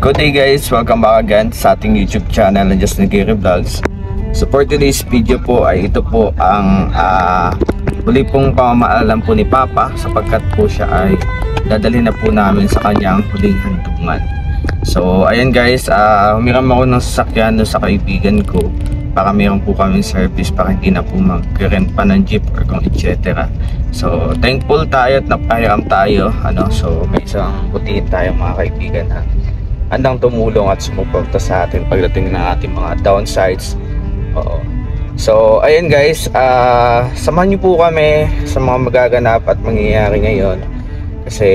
Good day guys, welcome back again sa ating YouTube channel na Just Nagiri Vlogs. So for today's video po ay ito po ang huli pong pamamaalam po ni Papa sapagkat po siya ay dadalhin na po namin sa kanyang huling hantungan. So ayan guys, humiram ako ng sasakyan sa kaibigan ko para meron po kami service para hindi na po mag-rent pa ng jeep or kung etc. So thankful tayo at napahiram tayo, so may isang butihin tayo mga kaibigan na handang tumulong at sumuporta sa atin pagdating ng ating mga downsides. Oo. So ayun guys, samahan niyo po kami sa mga magaganap at mangyayari ngayon kasi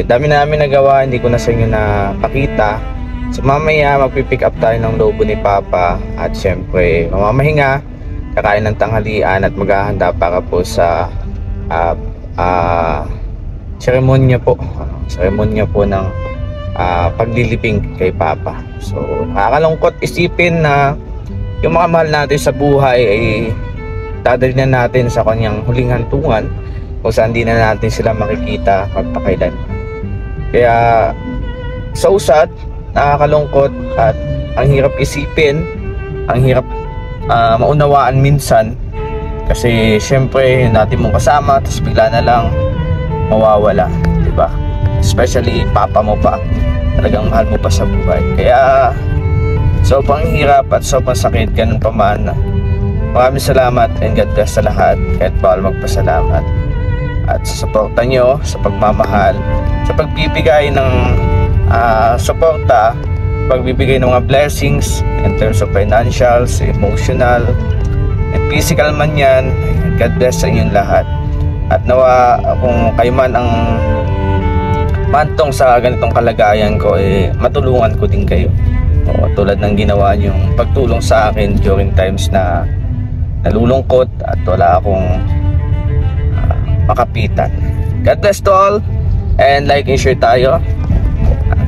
dami namin nagawa, hindi ko na sa inyo napakita. So mamaya magpipick up tayo ng lobo ni Papa at syempre mamamahinga, kakain ng tanghalian at maghahanda para po sa seremonya po ng paglilibing kay Papa. So nakakalungkot isipin na yung mga mahal natin sa buhay ay dadalhin na natin sa kanyang huling hantungan kung saan di na natin sila makikita magpakailan. Kaya so sad, nakakalungkot at ang hirap isipin, ang hirap maunawaan minsan kasi syempre natin mong kasama tapos bigla na lang mawawala, diba? Especially Papa mo pa, talagang mahal mo pa sa buhay. Kaya sobrang hirap at sobrang sakit, ganun pa man. Maraming salamat and God bless sa lahat, kahit bawal magpasalamat. At sa suporta nyo, sa pagmamahal, sa pagbibigay ng suporta, pagbibigay ng mga blessings in terms of financials, emotional, and physical man yan. God bless sa inyong lahat. At nawa kung kayo man ang mantong sa ganitong kalagayan ko, matulungan ko din kayo. O, tulad ng ginawa niyong pagtulong sa akin during times na nalulungkot at wala akong makapitan. God bless to all and like and share tayo.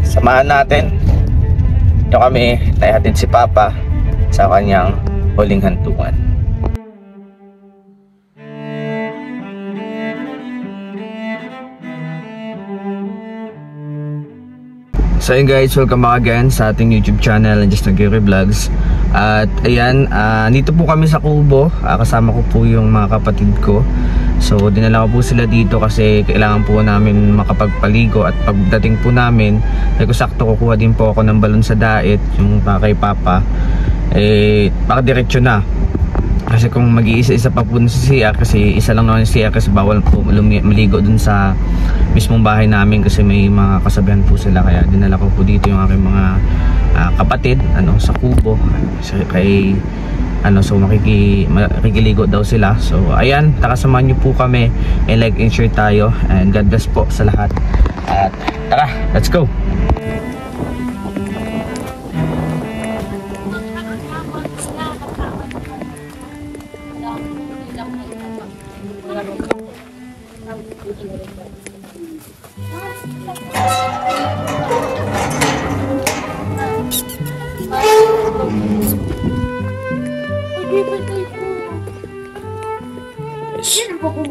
Samahan natin. Ito kami, naihatid si Papa sa kanyang huling hantungan. So ayun guys, welcome back again sa ating YouTube channel and Just Nagiri Vlogs. At ayan, dito po kami sa Kubo, kasama ko po yung mga kapatid ko. So dinala ko po sila dito kasi kailangan po namin makapagpaligo. At pagdating po namin, sakto kukuha din po ako ng balon sa daet, yung kay Papa. Pakadiretso na. Kasi kung mag-iisa-isa pa po si CR, kasi isa lang naman si CR kasi bawal po maligo dun sa mismong bahay namin kasi may mga kasabihan po sila. Kaya dinala ko po dito yung aking mga kapatid sa Kubo. So makikiligo daw sila. So ayan, takasamahan nyo po kami and like and share tayo and God bless po sa lahat. At tara, let's go!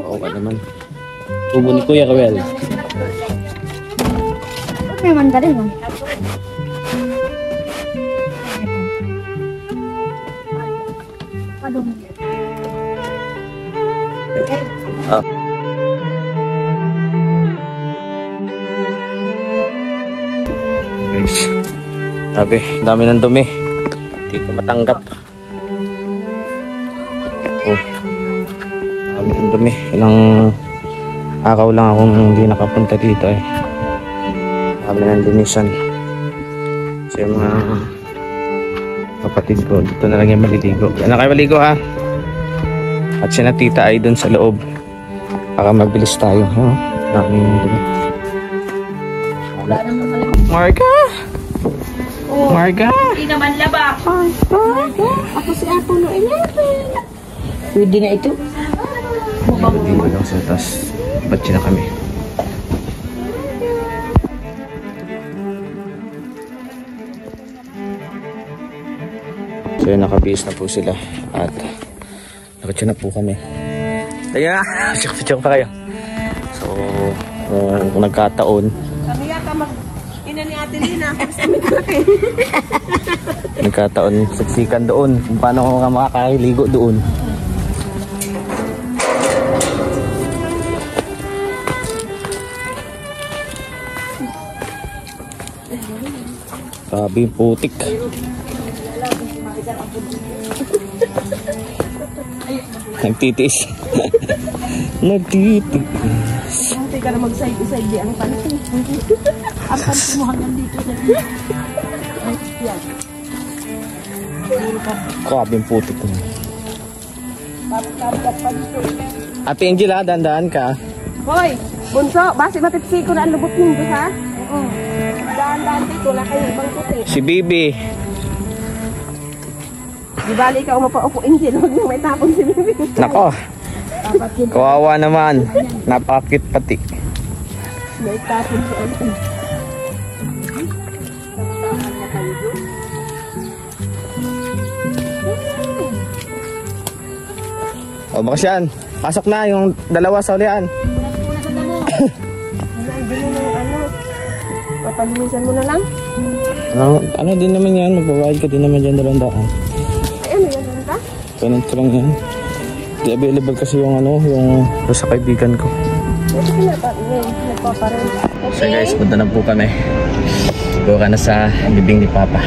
Oo ka naman. Kubo ni Kuya Kawel. May mandarin mo. Guys, sabi, dami ng dumi. Hindi ko matanggap. Dami ng dumi. Ilang araw lang akong hindi nakapunta dito Dami ng dumisan. Kasi yung mga kapatid ko, dito na lang yung maliligo. Yan na kayo maligo ha. At sina tita ay dun sa loob para mabilis tayo. Daming dumi. Marga! Oh, Marga! hindi naman laba. Marga! Ako si Apollo 11. Pwede na ito. Dito lang sa taas. Batsi na kami. So yun, nakabihis na po sila. At nakatsi na po kami. Kaya, picture pa kayo. So, kung nagkataon, na ni Ate Lina. Nagkataon saksikan doon kung paano ka makakaligo doon. Grabe yung putik. Nagtitiis. Nagtitiis. Hindi ka na mag-side-side di ang panty. Ang panty mo hanggang dito sa yan. Grabe yung putik. Ate Angela, dandaan ka. Hoy, bunso, basi matipsi ko na ang lubot ninyo, ha? Daan-daan dito, wala kayo ibang puti. Si Bibi. Di bali ka umapa-upo, Angel, huwag nang may tapon si Bibi. Nako. Kawawa naman. Napakakit pati. May tapon si Angel. O bakas yan. Pasok na yung dalawa sa ulian. Papalinisan mo na lang. Ano din naman yan. Magbabayad ka din naman dyan 200. Ay, ano yan ka? Ganito lang yan. Di available kasi yung ano, yung sa kaibigan ko. Ito nagpaparin. So guys, punta na po kami. Buka na sa bibing ni Papa.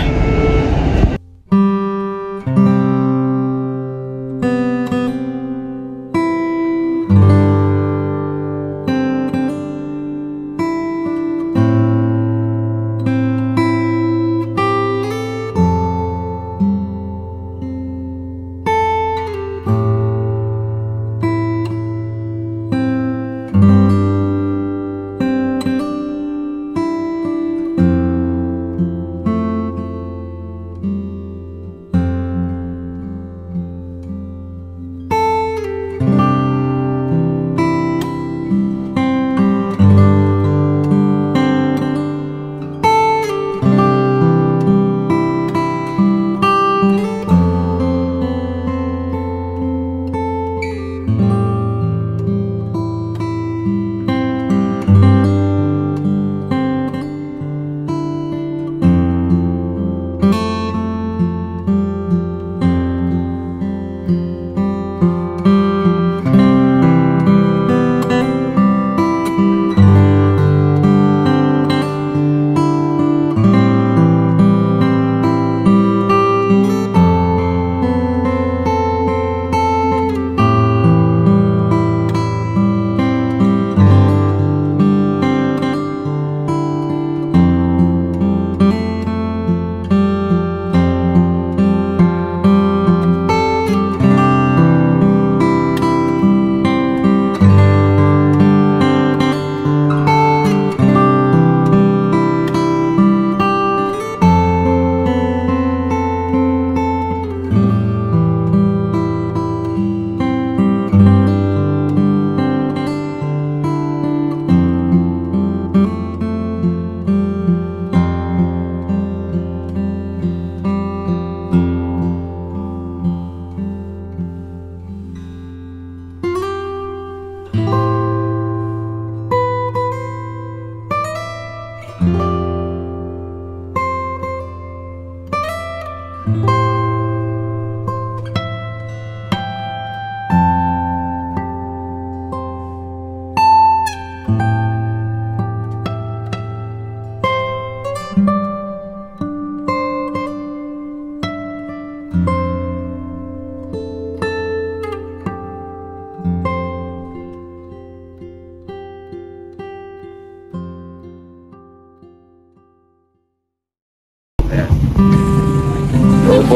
Opo.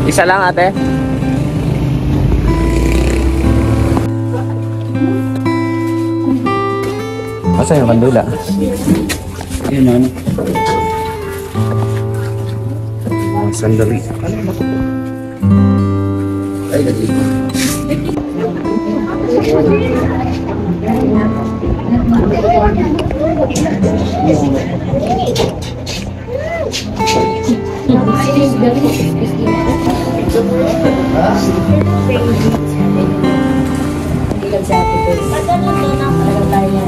Isa lang ate. Masa yung kandula? Yun ano? Sandali. Ay, lagi. agad si Ate Tess. Talagang tayo niya.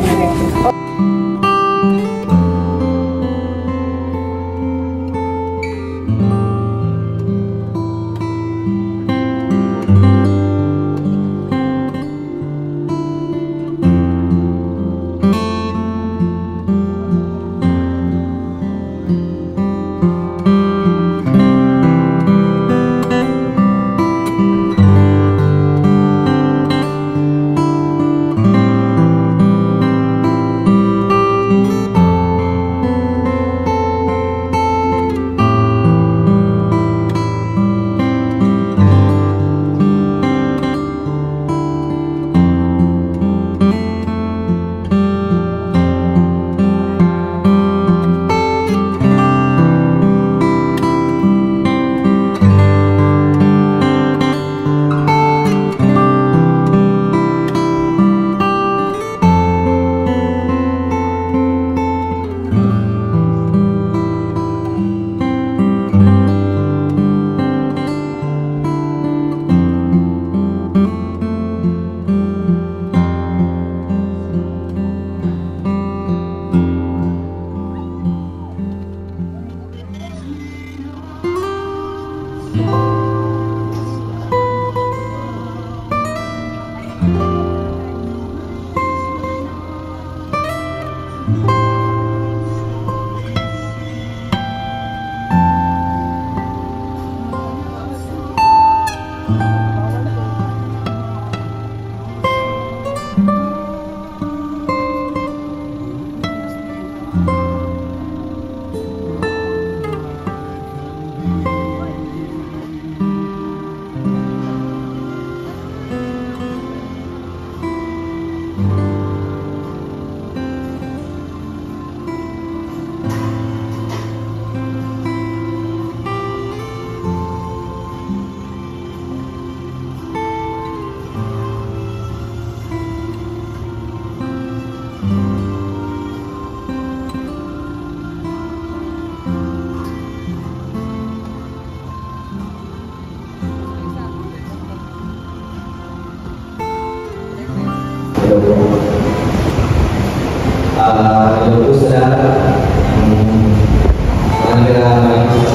Hello po sa lahat.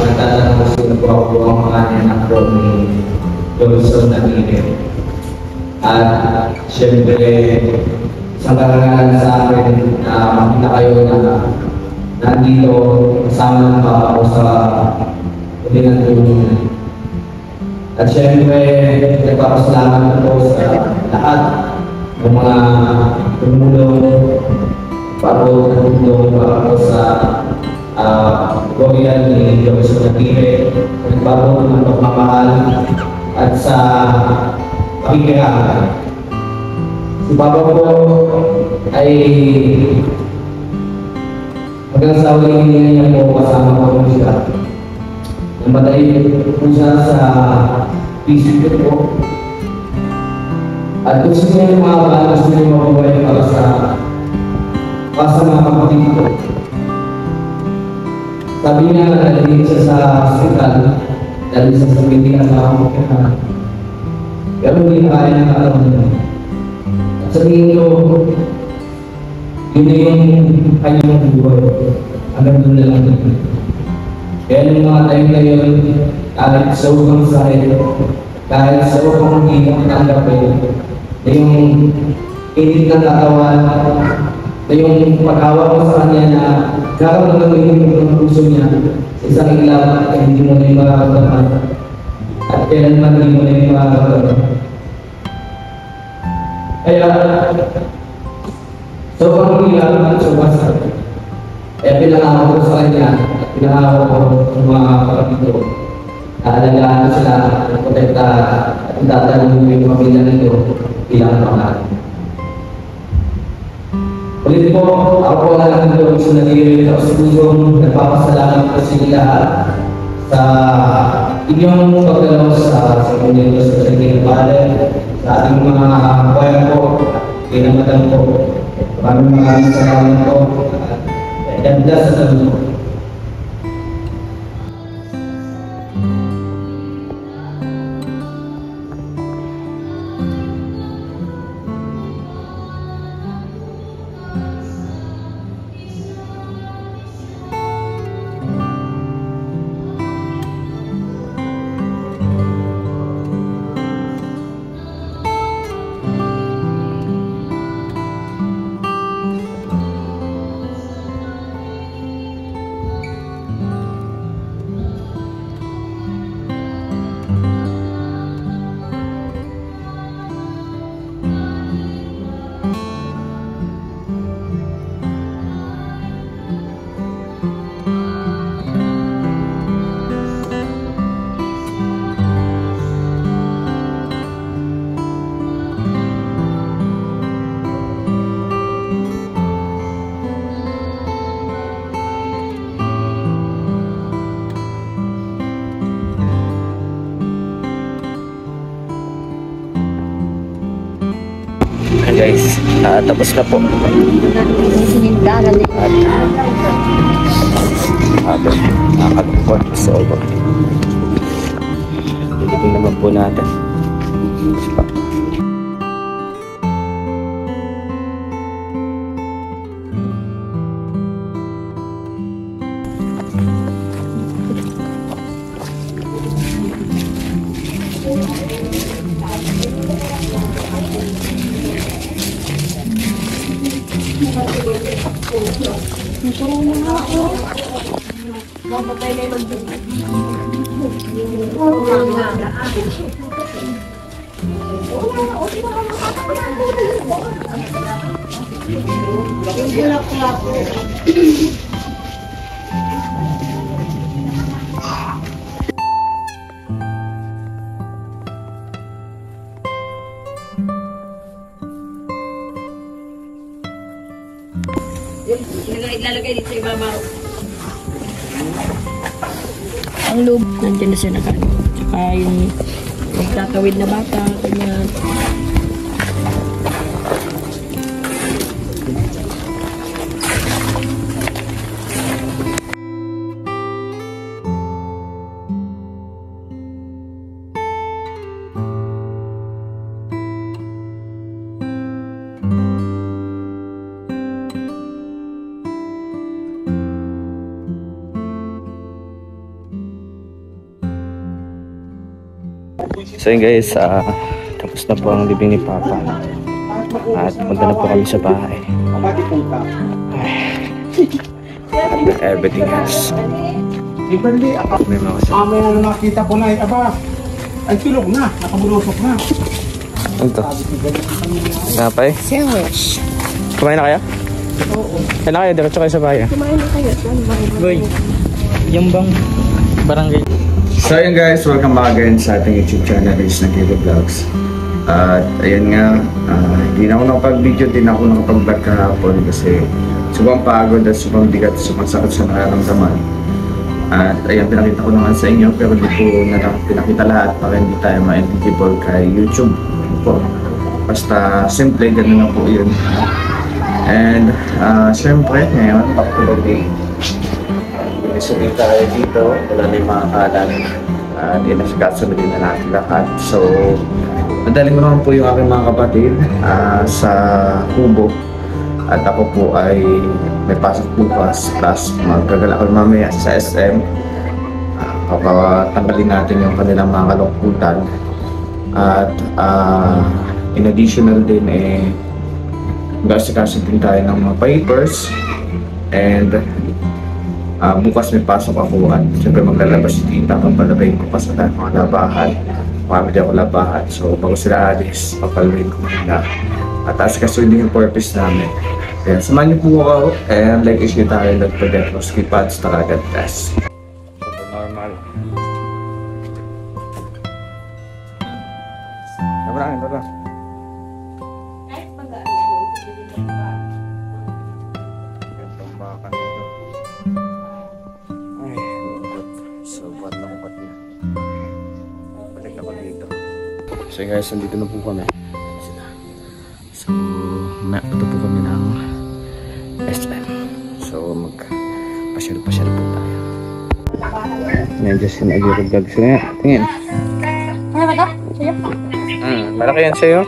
Nagtatanong ko sino po ako ang mga anak ko ni Johnson Aguirre. At syempre, isang karangalan sa akin na makita kayo na nandito kasama ng papa ko sa ulingan tulungan. At syempre, nagpapasalamat po sa lahat ng mga tumulong para po sa Korean ni Johnson Aguirre, nagbago ng pagmamahal at sa pakikiraan. Si Papa ko ay hanggang sa huling hininga niya po kasama ko siya. Namatay po siya sa pisip ko po. At gusto niya yung mga bata, gusto niya mabuhay para sa mga kapatid ko. Sabi niya, nalagay siya sa hospital dahil sa sabihin na ako kaya. Pero hindi na kaya ng katawan niya. At sabihin ko, yun na yung kanyang buhay. Hanggang doon na lang din. Kaya nung mga time na yun, kahit sa upang sakit, kahit sa upang hindi na tanggapin, na yung init ng katawan, na yung pag-awa ko sa kanya na gagawin lang yung puso niya sa isang ilaw at hindi mo na yung makakagaman at kailanman hindi mo na yung makakagaman. Kaya sobrang ilaw at sobrang sakit. Kaya pinangako ko sa kanya at pinangako ko sa mga kapatid ko na alagaan sila at protektahan at itatanong mo yung pamilya nito bilang pangalan. Ulit po, ako po na lang ito gusto na dito sa pusong nagpapasalamat po sa lahat sa inyong pagdalaw sa Panginoon sa Saging Padre, sa ating mga kawayan po, pinamadan po. Maraming salamat po. Ganda sa sabi po. Guys, tapos na po. At nakakalungkot. So, lilipin naman po natin. Ilalagay dito sa ibabaw. Ang loob, nandiyan na siya nakaano. Tsaka yung magtatawid na bata. Ganyan. So yun guys, tapos na po ang libing ni Papa. At punta na po kami sa bahay. At everything else. May mga kasama. May nakita ko na aba. Ay tulog na, nakabulusok na. Ano to? Napay? Sandwich. Kumain na kayo? Oo. Kaya na kayo, diretso kayo sa bahay. Kumain na kayo. Boy, yung bang barangay? So yun guys, welcome back again sa ating YouTube channel, is Nakito Vlogs. At ayun nga, hindi na ako nakapag-video, hindi na ako nakapag-vlog kahapon kasi sobrang pagod at sobrang bigat, sobrang sakit sa nararamdaman. At ayun, pinakita ko naman sa inyo pero hindi ko na lang pinakita lahat para hindi tayo ma-eligible kay YouTube po. Basta simple, ganun na po yun. And syempre, ngayon, back to the day. Isulit tayo dito, wala na yung mga kalan. Inasikaso na din na natin lahat. So, madaling mo naman po yung aking mga kapatid sa Kubo. At ako po ay may pasok bukas. Plus, magkagala ko mamaya sa SM. Papatanggalin natin yung kanilang mga kalungkutan. At in additional din, mag-asikaso din tayo ng mga papers. And bukas may pasok ako at siyempre maglalabas si tita kapalabayin ko pa sa mga labahan. Marami din ako labahan. So bago sila alis, papalabayin ko muna. At asikasuin din yung purpose namin. Kaya samahan niyo po ako and like is tayo, don't forget to skip ads, God bless. Normal. Kamarangin, baba. Gantong baka nito. Ay, sobrang lungkot na. Balik na pag dito. So guys, nandito na po kami. So, ito po kami ng SM. So, magpasyal-pasyal po tayo. Medyo sinagirog vlogs na. Tingin. Ano ba ito? Sa'yo? Malaki yan sa'yo.